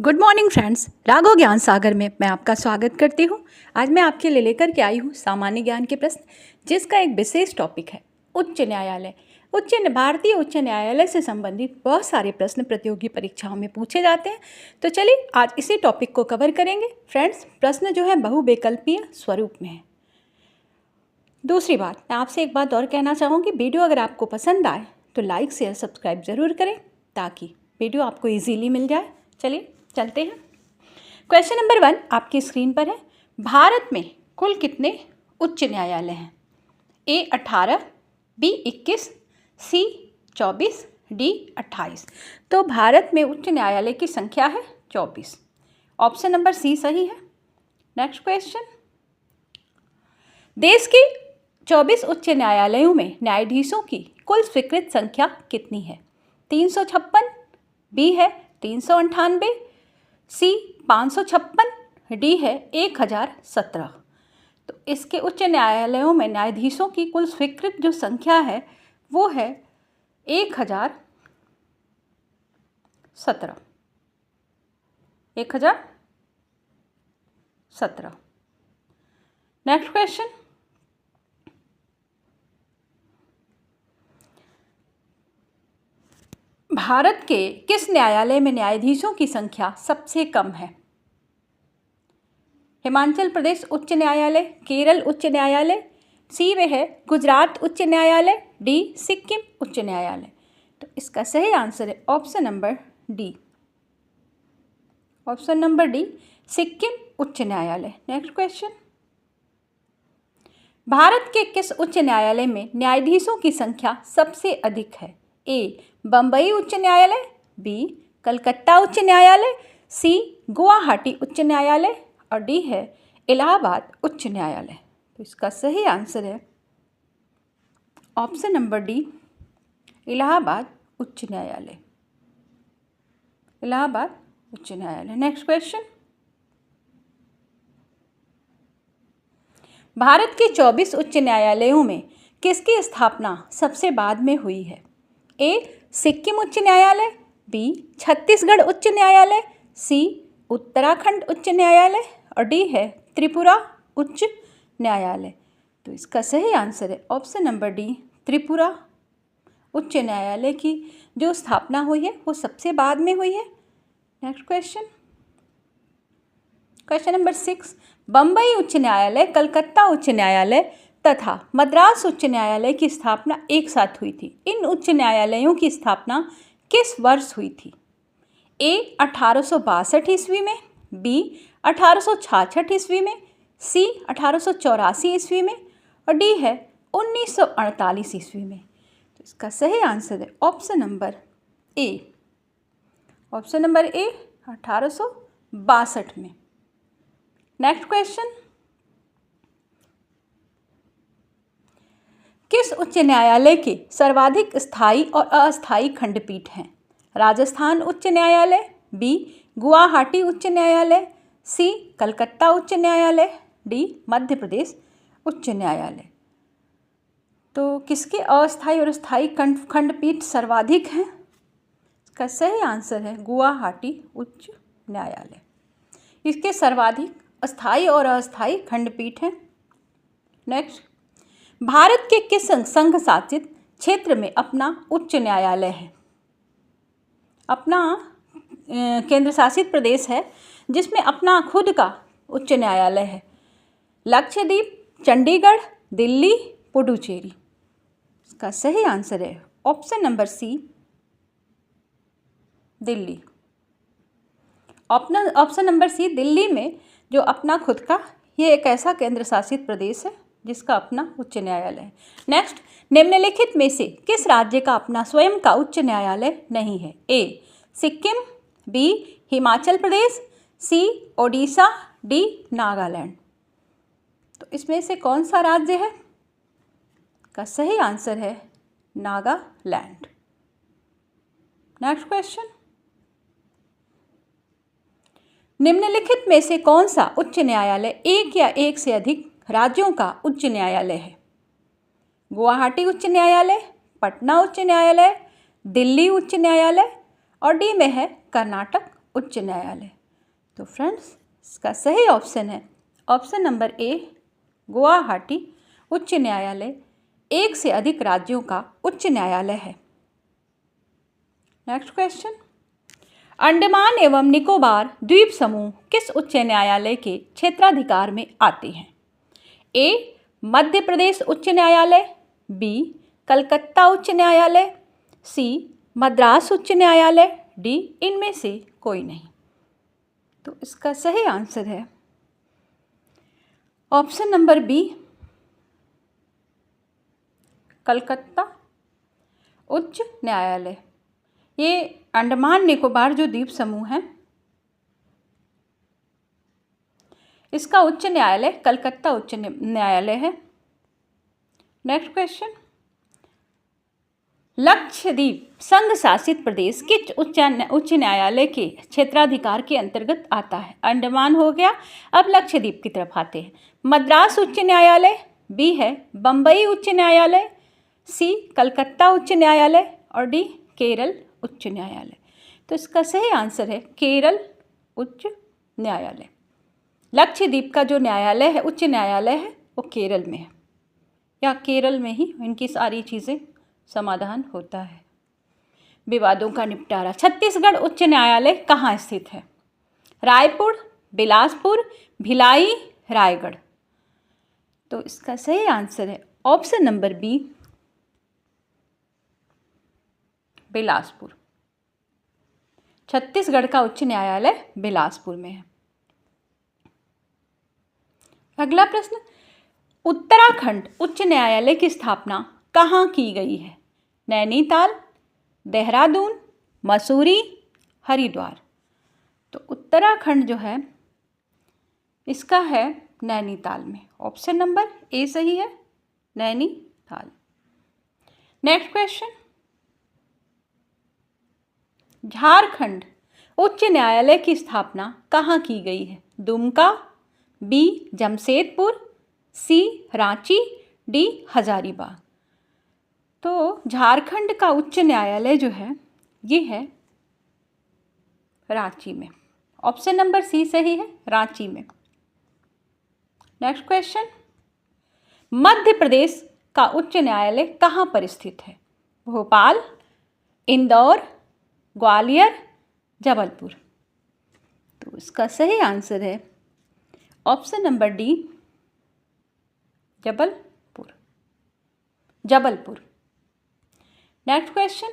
Good morning friends, Raghav ज्ञान सागर में मैं आपका स्वागत करती हूँ। आज मैं आपके लिए लेकर के आई हूँ सामान्य ज्ञान के प्रश्न, जिसका एक विशेष टॉपिक है उच्च न्यायालय। भारतीय उच्च न्यायालय से संबंधित बहुत सारे प्रश्न प्रतियोगी परीक्षाओं में पूछे जाते हैं। तो चलिए आज इसी टॉपिक को कवर करेंगे। फ्रेंड्स, प्रश्न जो है बहुविकल्पीय स्वरूप में है। दूसरी बात, मैं आपसे एक बात और कहना चाहूँगी, वीडियो अगर आपको पसंद आए तो लाइक शेयर सब्सक्राइब ज़रूर करें ताकि वीडियो आपको ईजीली मिल जाए। चलिए चलते हैं। क्वेश्चन नंबर 1 आपकी स्क्रीन पर है। भारत में कुल कितने उच्च न्यायालय हैं? ए 18, बी 21, सी 24, डी 28। तो भारत में उच्च न्यायालय की संख्या है 24। ऑप्शन नंबर सी सही है। नेक्स्ट क्वेश्चन, देश के 24 उच्च न्यायालयों में न्यायाधीशों की कुल स्वीकृत संख्या कितनी है? 356, बी है 398, सी 556, डी है 1017। तो इसके उच्च न्यायालयों में न्यायाधीशोकी कुल स्वीकृत जो संख्या है वो है 1017। 1017। नेक्स्ट क्वेश्चन, भारत के किस न्यायालय में न्यायाधीशों की संख्या सबसे कम है? हिमाचल प्रदेश उच्च न्यायालय, केरल उच्च न्यायालय, सी वे है गुजरात उच्च न्यायालय, डी सिक्किम उच्च न्यायालय। तो इसका सही आंसर है option number D. Option number D, Sikkim उच्च न्यायालय। नेक्स्ट क्वेश्चन, भारत के किस उच्च न्यायालय में न्यायाधीशों की संख्या सबसे अधिक है? ए बम्बई उच्च न्यायालय, बी कलकत्ता उच्च न्यायालय, सी गुवाहाटी उच्च न्यायालय और डी है इलाहाबाद उच्च न्यायालय। तो इसका सही आंसर है ऑप्शन नंबर डी, इलाहाबाद उच्च न्यायालय। इलाहाबाद उच्च न्यायालय। नेक्स्ट क्वेश्चन, भारत के 24 उच्च न्यायालयों में किसकी स्थापना सबसे बाद में हुई है? ए सिक्किम उच्च न्यायालय, बी छत्तीसगढ़ उच्च न्यायालय, सी उत्तराखंड उच्च न्यायालय और डी है त्रिपुरा उच्च न्यायालय। तो इसका सही आंसर है ऑप्शन नंबर डी, त्रिपुरा उच्च न्यायालय की जो स्थापना हुई है वो सबसे बाद में हुई है। Next question, question number 6, Bombay उच्च न्यायालय, कलकत्ता उच्च न्यायालय तथा मद्रास उच्च न्यायालय की स्थापना एक साथ हुई थी। इन उच्च न्यायालयों की स्थापना किस वर्ष हुई थी? ए 1862 ईस्वी में, बी 1866 ईस्वी में, सी 1884 ईस्वी में और डी है 1948 ईस्वी में। तो इसका सही आंसर है option number A. Option number A 1862 में। नेक्स्ट क्वेश्चन, किस उच्च न्यायालय के सर्वाधिक स्थायी और अस्थायी खंडपीठ हैं? राजस्थान उच्च न्यायालय, बी गुवाहाटी उच्च न्यायालय, सी कलकत्ता उच्च न्यायालय, डी मध्य प्रदेश उच्च न्यायालय। तो किसके अस्थायी और स्थायी खंडपीठ सर्वाधिक हैं? इसका सही आंसर है गुवाहाटी उच्च न्यायालय। इसके सर्वाधिक अस्थायी और अस्थायी खंडपीठ हैं। नेक्स्ट, भारत के किस संघ शासित क्षेत्र में अपना उच्च न्यायालय है? अपना केंद्र शासित प्रदेश है जिसमें अपना खुद का उच्च न्यायालय है। लक्षद्वीप, चंडीगढ़, दिल्ली, पुडुचेरी। इसका सही आंसर है option number C, Delhi. Option number C, Delhi में जो अपना खुद का, ये एक ऐसा केंद्र शासित प्रदेश है जिसका अपना उच्च न्यायालय है। नेक्स्ट, निम्नलिखित में से किस राज्य का अपना स्वयं का उच्च न्यायालय नहीं है? ए सिक्किम, बी हिमाचल प्रदेश, सी ओडिशा, डी नागालैंड। तो इसमें से कौन सा राज्य है? का सही आंसर है नागालैंड। नेक्स्ट क्वेश्चन, निम्नलिखित में से कौन सा उच्च न्यायालय एक या एक से अधिक राज्यों का उच्च न्यायालय है? गुवाहाटी उच्च न्यायालय, पटना उच्च न्यायालय, दिल्ली उच्च न्यायालय और डी में है कर्नाटक उच्च न्यायालय। तो फ्रेंड्स, इसका सही ऑप्शन है ऑप्शन नंबर ए, गुवाहाटी उच्च न्यायालय एक से अधिक राज्यों का उच्च न्यायालय है। नेक्स्ट क्वेश्चन, अंडमान एवं निकोबार द्वीप समूह किस उच्च न्यायालय के क्षेत्राधिकार में आते हैं? ए, मध्य प्रदेश उच्च न्यायालय, बी, कलकत्ता उच्च न्यायालय, सी, मद्रास उच्च न्यायालय, डी, इनमें से कोई नहीं। तो इसका सही आंसर है ऑप्शन नंबर बी, कलकत्ता उच्च न्यायालय। ये अंडमान निकोबार जो द्वीप समूह है, इसका उच्च न्यायालय कलकत्ता उच्च न्यायालय है। नेक्स्ट क्वेश्चन, लक्षद्वीप संघ शासित प्रदेश किस उच्च न्यायालय के क्षेत्राधिकार के अंतर्गत आता है? अंडमान हो गया, अब लक्षद्वीप की तरफ आते हैं। मद्रास उच्च न्यायालय, बी है बम्बई उच्च न्यायालय, सी, कलकत्ता उच्च न्यायालय, और डी, केरल उच्च न्यायालय। तो इसका सही आंसर है केरल उच्च न्यायालय। लक्षद्वीप का जो न्यायालय है, उच्च न्यायालय है, वो केरल में है, या केरल में ही इनकी सारी चीज़ें समाधान होता है। विवादों का निपटारा, छत्तीसगढ़ उच्च न्यायालय कहाँ स्थित है? रायपुर, बिलासपुर, भिलाई, रायगढ़। तो इसका सही आंसर है option number B, Bilaspur. Chhattisgarh का उच्च न्यायालय बिलासपुर में है। अगला प्रश्न, उत्तराखंड उच्च न्यायालय की स्थापना कहाँ की गई है? नैनीताल, देहरादून, मसूरी, हरिद्वार। तो उत्तराखंड जो है इसका है नैनीताल में। ऑप्शन नंबर ए सही है, नैनीताल। नेक्स्ट क्वेश्चन, झारखंड उच्च न्यायालय की स्थापना कहाँ की गई है? दुमका, बी, जमशेदपुर, सी, रांची, डी, हजारीबाग। तो झारखंड का उच्च न्यायालय जो है ये है रांची में। ऑप्शन नंबर सी सही है, रांची में। नेक्स्ट क्वेश्चन, मध्य प्रदेश का उच्च न्यायालय कहाँ पर स्थित है? भोपाल, इंदौर, ग्वालियर, जबलपुर। तो इसका सही आंसर है option number D, Jabalpur. Jabalpur. Next question,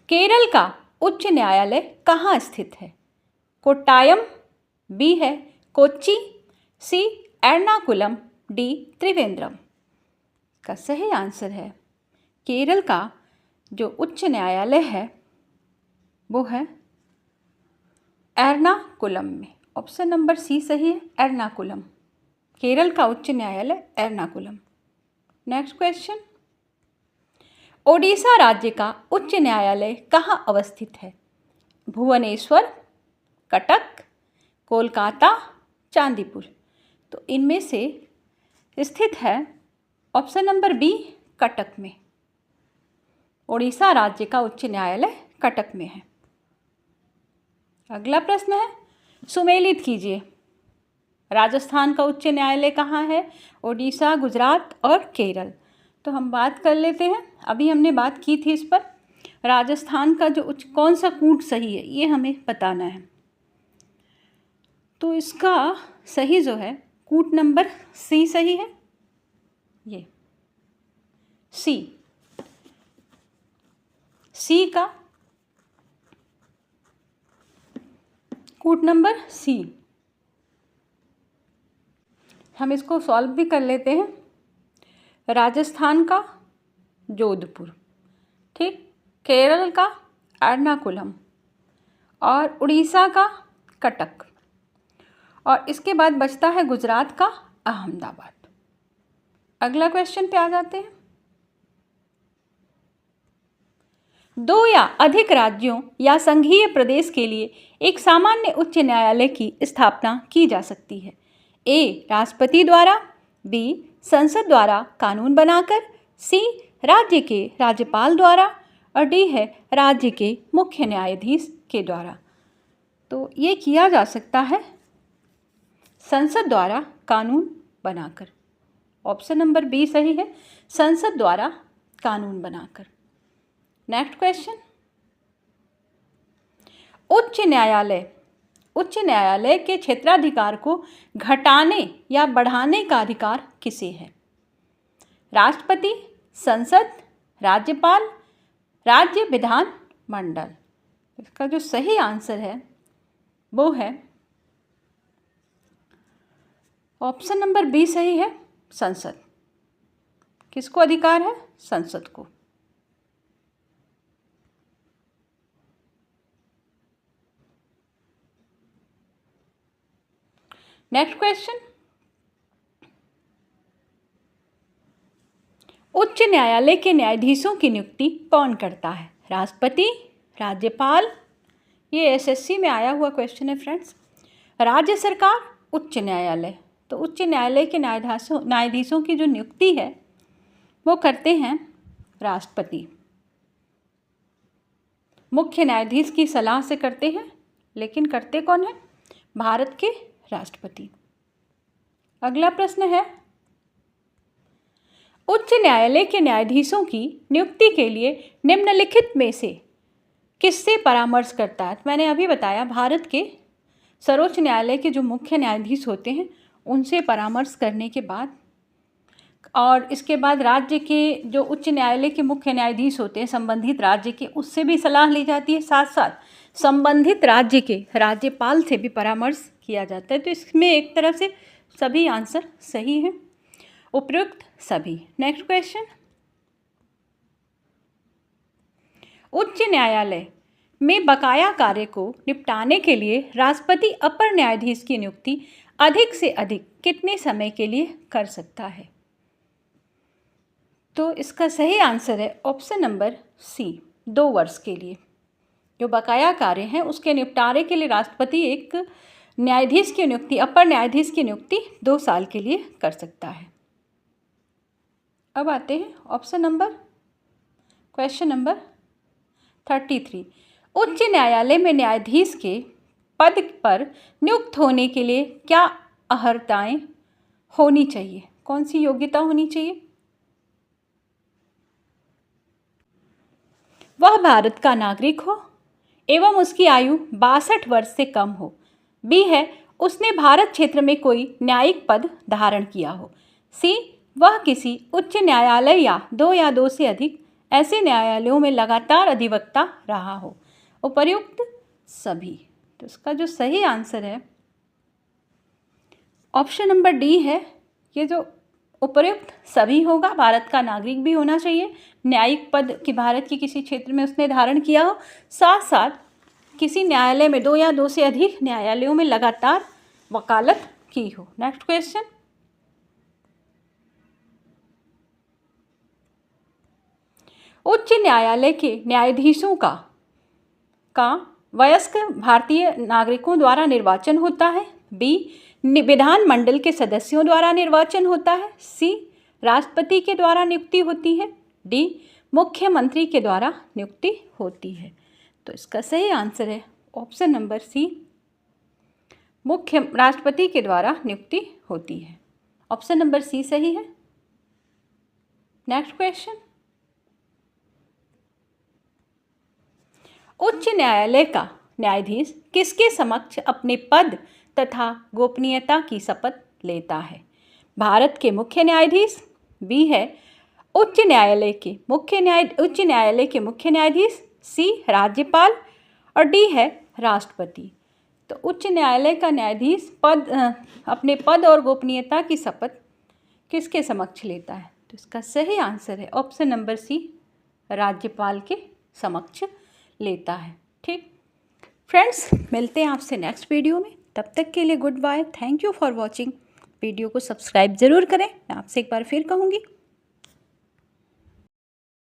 Kerala का उच्च न्यायालय कहाँ स्थित है? कोट्टायम, बी है कोच्चि, सी, एर्नाकुलम, डी, त्रिवेंद्रम। का सही आंसर है केरल का जो उच्च न्यायालय है वो है एर्नाकुलम में। ऑप्शन नंबर सी सही है, एर्नाकुलम। केरल का उच्च न्यायालय एर्नाकुलम। नेक्स्ट क्वेश्चन, ओडिशा राज्य का उच्च न्यायालय कहाँ अवस्थित है? भुवनेश्वर, कटक, कोलकाता, चांदीपुर। तो इनमें से स्थित है ऑप्शन नंबर बी, कटक में। ओडिशा राज्य का उच्च न्यायालय कटक में है। अगला प्रश्न है, सुमेलित कीजिए। राजस्थान का उच्च न्यायालय कहाँ है? ओडिशा, गुजरात और केरल। तो हम बात कर लेते हैं, अभी हमने बात की थी इस पर। राजस्थान का जो कौन सा कूट सही है ये हमें बताना है। तो इसका सही जो है कूट नंबर सी सही है, ये सी का कूट नंबर सी। हम इसको सॉल्व भी कर लेते हैं। राजस्थान का जोधपुर, ठीक, केरल का एर्नाकुलम और उड़ीसा का कटक, और इसके बाद बचता है गुजरात का अहमदाबाद। अगला क्वेश्चन पे आ जाते हैं। 2 या अधिक राज्यों या संघीय प्रदेश के लिए एक सामान्य उच्च न्यायालय की स्थापना की जा सकती है। ए, राष्ट्रपति द्वारा, बी, संसद द्वारा कानून बनाकर, सी, राज्य के राज्यपाल द्वारा, और डी है राज्य के मुख्य न्यायाधीश के द्वारा। तो ये किया जा सकता है संसद द्वारा कानून बनाकर। ऑप्शन नंबर बी सही है, संसद द्वारा कानून बनाकर। नेक्स्ट क्वेश्चन, उच्च न्यायालय के क्षेत्राधिकार को घटाने या बढ़ाने का अधिकार किसे है? राष्ट्रपति, संसद, राज्यपाल, राज्य विधान मंडल। इसका जो सही आंसर है वो है ऑप्शन नंबर बी सही है, संसद। किसको अधिकार है? संसद को। नेक्स्ट क्वेश्चन, उच्च न्यायालय के न्यायाधीशों की नियुक्ति कौन करता है? राष्ट्रपति, राज्यपाल, ये एसएससी में आया हुआ क्वेश्चन है फ्रेंड्स। राज्य सरकार, उच्च न्यायालय। तो उच्च न्यायालय के न्यायाधीशों की जो नियुक्ति है वो करते हैं राष्ट्रपति। मुख्य न्यायाधीश की सलाह से करते हैं, लेकिन करते कौन है? भारत के राष्ट्रपति। अगला प्रश्न है, उच्च न्यायालय के न्यायाधीशों की नियुक्ति के लिए निम्नलिखित में से किससे परामर्श करता है? मैंने अभी बताया, भारत के सर्वोच्च न्यायालय के जो मुख्य न्यायाधीश होते हैं उनसे परामर्श करने के बाद, और इसके बाद राज्य के जो उच्च न्यायालय के मुख्य न्यायाधीश होते हैं संबंधित राज्य के, उससे भी सलाह ली जाती है। साथ साथ संबंधित राज्य के राज्यपाल से भी परामर्श किया जाता है। तो इसमें एक तरफ से सभी आंसर सही हैं, उपयुक्त सभी। नेक्स्ट क्वेश्चन, उच्च न्यायालय में बकाया कार्य को निपटाने के लिए राष्ट्रपति अपर न्यायाधीश की नियुक्ति अधिक से अधिक कितने समय के लिए कर सकता है? तो इसका सही आंसर है ऑप्शन नंबर सी, 2 वर्ष के लिए। जो बकाया कार्य हैं उसके निपटारे के लिए राष्ट्रपति एक न्यायाधीश की नियुक्ति, अपर न्यायाधीश की नियुक्ति 2 साल के लिए कर सकता है। अब आते हैं क्वेश्चन नंबर 33। उच्च न्यायालय में न्यायाधीश के पद पर नियुक्त होने के लिए क्या अर्हताएं होनी चाहिए? कौन सी योग्यता होनी चाहिए? वह भारत का नागरिक हो एवं उसकी आयु 62 वर्ष से कम हो। बी है, उसने भारत क्षेत्र में कोई न्यायिक पद धारण किया हो। सी, वह किसी उच्च न्यायालय या 2 से अधिक ऐसे न्यायालयों में लगातार अधिवक्ता रहा हो। उपर्युक्त सभी। तो इसका जो सही आंसर है ऑप्शन नंबर डी है। ये जो उपर्युक्त सभी होगा, भारत का नागरिक भी होना चाहिए, न्यायिक पद की भारत के किसी क्षेत्र में उसने धारण किया हो, साथ साथ किसी न्यायालय में 2 से अधिक न्यायालयों में लगातार वकालत की हो। नेक्स्ट क्वेश्चन, उच्च न्यायालय के न्यायाधीशों का वयस्क भारतीय नागरिकों द्वारा निर्वाचन होता है। बी, विधानमंडल के सदस्यों द्वारा निर्वाचन होता है। सी, राष्ट्रपति के द्वारा नियुक्ति होती है। डी, मुख्यमंत्री के द्वारा नियुक्ति होती है। तो इसका सही आंसर है ऑप्शन नंबर सी, राष्ट्रपति के द्वारा नियुक्ति होती है। ऑप्शन नंबर सी सही है। नेक्स्ट क्वेश्चन, उच्च न्यायालय का न्यायाधीश किसके समक्ष अपने पद तथा गोपनीयता की शपथ लेता है? भारत के मुख्य न्यायाधीश। बी है, उच्च न्यायालय के मुख्य न्यायाधीश। सी, राज्यपाल। और डी है राष्ट्रपति। तो उच्च न्यायालय का न्यायाधीश अपने पद और गोपनीयता की शपथ किसके समक्ष लेता है? तो इसका सही आंसर है ऑप्शन नंबर सी, राज्यपाल के समक्ष लेता है। ठीक फ्रेंड्स, मिलते हैं आपसे नेक्स्ट वीडियो में। तब तक के लिए good bye, thank you for watching. Video को सब्सक्राइब ज़रूर करें। मैं आपसे एक बार फिर कहूँगी।